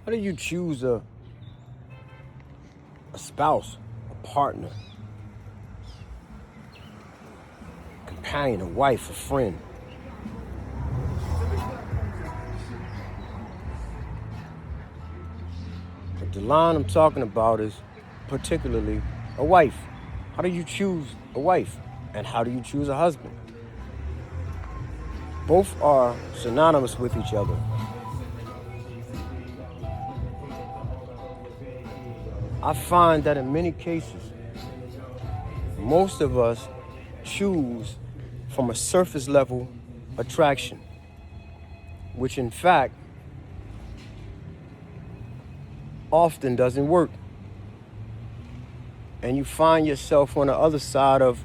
How do you choose a spouse, a partner, companion, a wife, a friend? But the line I'm talking about is particularly a wife. How do you choose a wife? And how do you choose a husband? Both are synonymous with each other. I find that in many cases, most of us choose from a surface level attraction, which in fact often doesn't work. And you find yourself on the other side of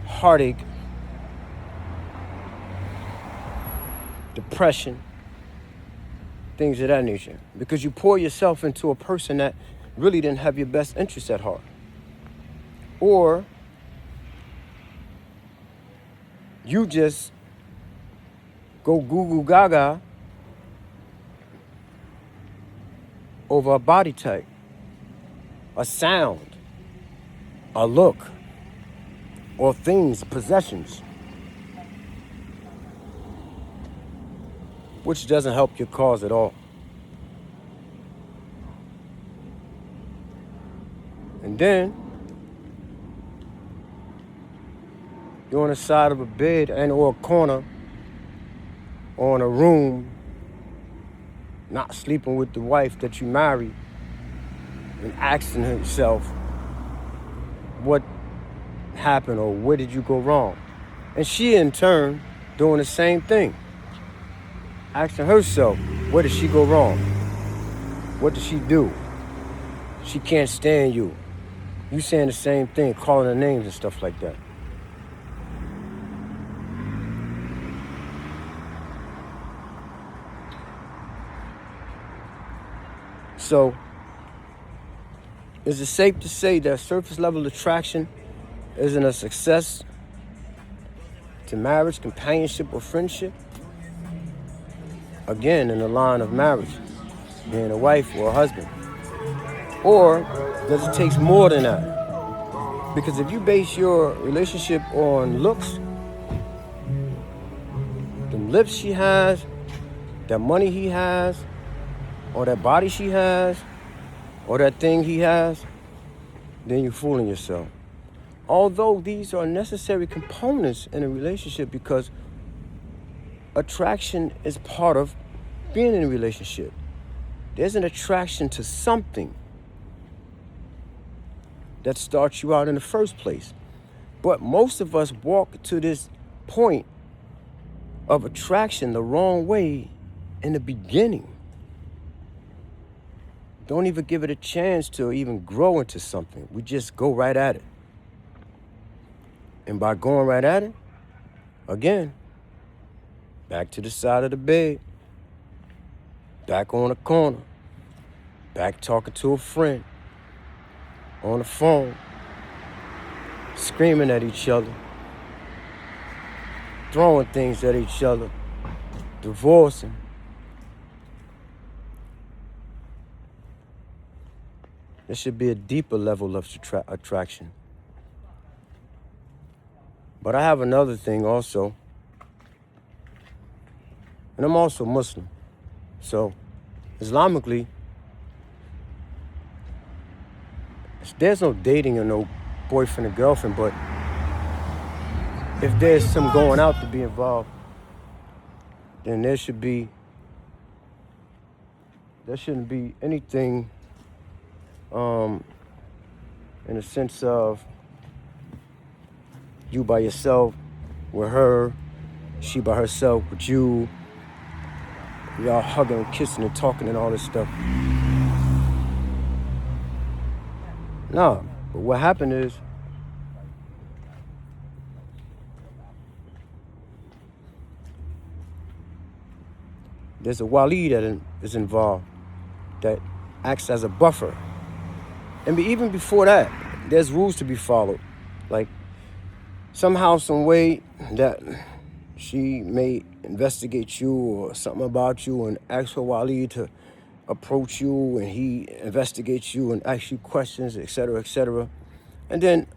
heartache, depression, things of that nature, because you pour yourself into a person that really didn't have your best interests at heart. Or you just go goo goo gaga over a body type, a sound, a look, or things, possessions, which doesn't help your cause at all. And then you're on the side of a bed and or a corner or in a room, not sleeping with the wife that you married, and asking herself what happened or where did you go wrong? And she in turn doing the same thing, asking herself, where did she go wrong? What did she do? She can't stand you. You saying the same thing, calling her names and stuff like that. So, is it safe to say that surface level attraction isn't a success to marriage, companionship, or friendship? Again, in the line of marriage, being a wife or a husband. Or does it take more than that? Because if you base your relationship on looks, the lips she has, that money he has, or that body she has, or that thing he has, then you're fooling yourself. Although these are necessary components in a relationship, because attraction is part of being in a relationship. There's an attraction to something that starts you out in the first place. But most of us walk to this point of attraction the wrong way in the beginning. Don't even give it a chance to even grow into something. We just go right at it. And by going right at it, again, back to the side of the bed, back on the corner, back talking to a friend, on the phone, screaming at each other, throwing things at each other, divorcing. There should be a deeper level of attraction. But I have another thing also. And I'm also Muslim. So, Islamically, there's no dating or no boyfriend and girlfriend, but if there's some going out to be involved, then there shouldn't be anything in the sense of you by yourself with her, she by herself with you, y'all hugging and kissing and talking and all this stuff. Nah, but what happened is there's a wali that is involved that acts as a buffer. And even before that, there's rules to be followed. Like somehow, some way that she may investigate you or something about you and ask her wali to approach you and he investigates you and asks you questions, etc., etc. And then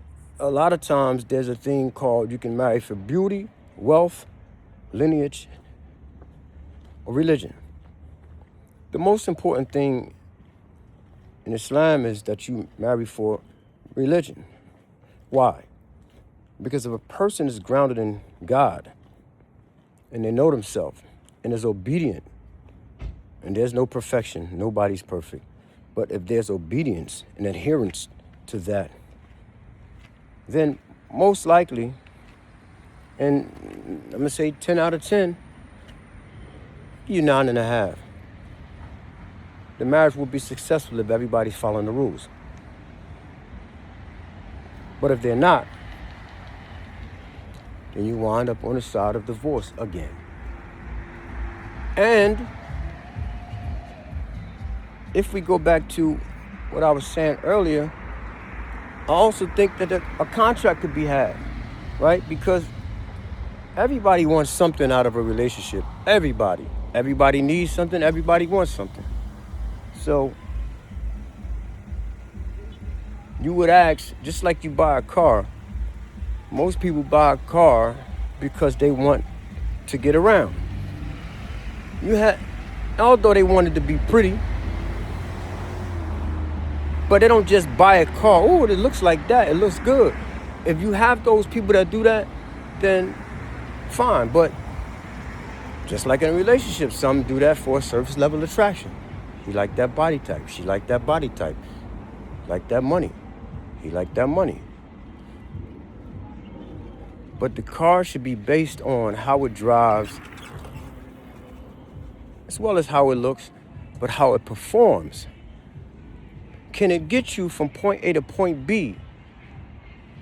a lot of times there's a thing called you can marry for beauty, wealth, lineage, or religion. The most important thing in Islam is that you marry for religion. Why? Because if a person is grounded in God and they know themselves and is obedient, and there's no perfection, nobody's perfect, but if there's obedience and adherence to that, then most likely, and I'm gonna say 10 out of 10, you're 9.5. The marriage will be successful if everybody's following the rules. But if they're not, then you wind up on the side of divorce again. And if we go back to what I was saying earlier, I also think that a contract could be had, right? Because everybody wants something out of a relationship. Everybody. Everybody needs something. Everybody wants something. So you would ask, just like you buy a car, most people buy a car because they want to get around. Although they want it to be pretty, but they don't just buy a car. Oh, it looks like that. It looks good. If you have those people that do that, then fine. But just like in a relationship, some do that for a surface level attraction. He like that body type. She like that body type. Like that money. He like that money. But the car should be based on how it drives, as well as how it looks, but how it performs. Can it get you from point A to point B,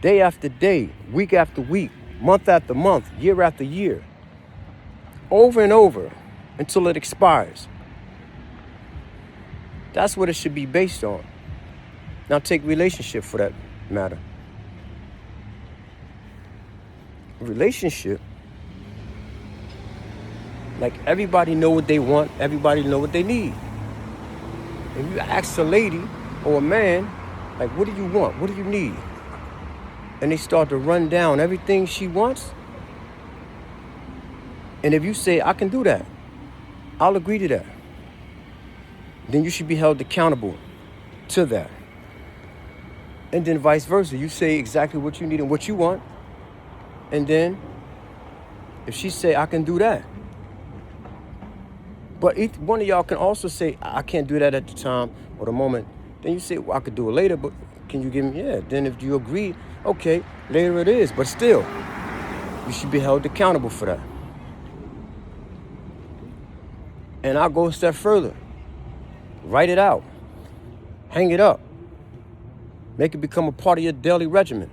day after day, week after week, month after month, year after year, over and over until it expires? That's what it should be based on. Now take relationship for that matter. Relationship, like everybody know what they want, everybody know what they need. If you ask a lady or a man, like, what do you want? What do you need? And they start to run down everything she wants. And if you say, I can do that, I'll agree to that, then you should be held accountable to that. And then vice versa. You say exactly what you need and what you want. And then if she say, I can do that. But each one of y'all can also say, I can't do that at the time or the moment. Then you say, well, I could do it later, but can you give me, yeah. Then if you agree, okay, later it is. But still, you should be held accountable for that. And I'll go a step further. Write it out. Hang it up. Make it become a part of your daily regimen.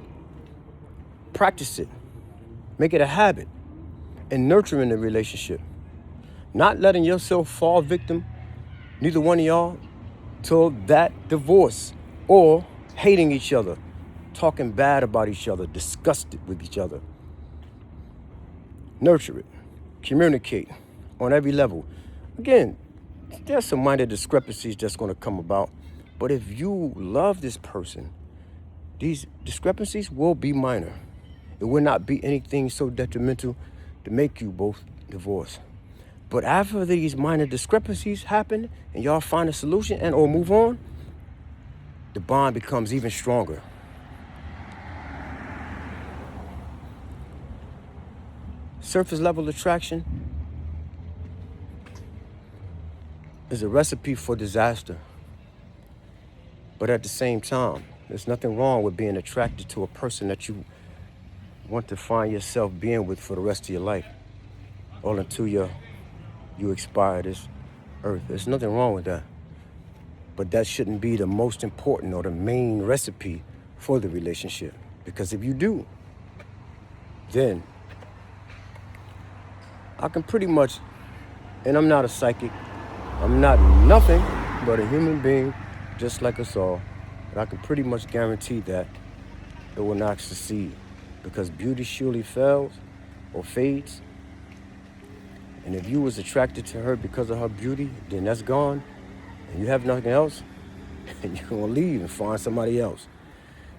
Practice it. Make it a habit. And nurturing the relationship. Not letting yourself fall victim, neither one of y'all, to that divorce or hating each other, talking bad about each other, disgusted with each other. Nurture it. Communicate on every level. Again, there's some minor discrepancies that's going to come about. But if you love this person, these discrepancies will be minor. It will not be anything so detrimental to make you both divorce. But after these minor discrepancies happen and y'all find a solution and or move on, the bond becomes even stronger. Surface level attraction is a recipe for disaster. But at the same time, there's nothing wrong with being attracted to a person that you want to find yourself being with for the rest of your life, all until you expire this earth. There's nothing wrong with that. But that shouldn't be the most important or the main recipe for the relationship. Because if you do, then I can pretty much, and I'm not a psychic, I'm not nothing but a human being just like us all, but I can pretty much guarantee that it will not succeed. Because beauty surely fails or fades. And if you was attracted to her because of her beauty, then that's gone. and you have nothing else, and you're gonna leave and find somebody else.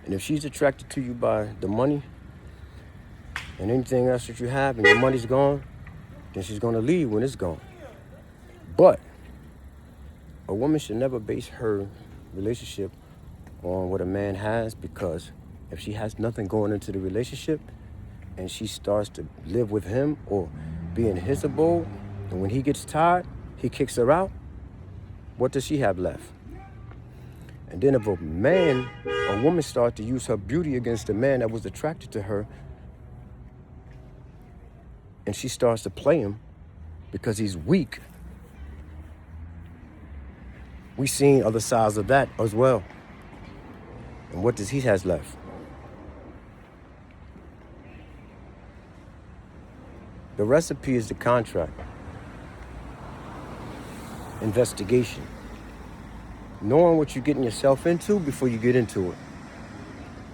And if she's attracted to you by the money and anything else that you have and your money's gone, then she's gonna leave when it's gone. But a woman should never base her relationship on what a man has, because if she has nothing going into the relationship and she starts to live with him or be in his abode, and when he gets tired, he kicks her out, what does she have left? And then if a woman starts to use her beauty against a man that was attracted to her, and she starts to play him because he's weak, we've seen other sides of that as well. And what does he has left? The recipe is the contract. Investigation. Knowing what you're getting yourself into before you get into it.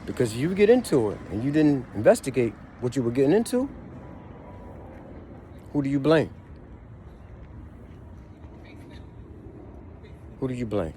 Because if you get into it and you didn't investigate what you were getting into, who do you blame? Who do you blame?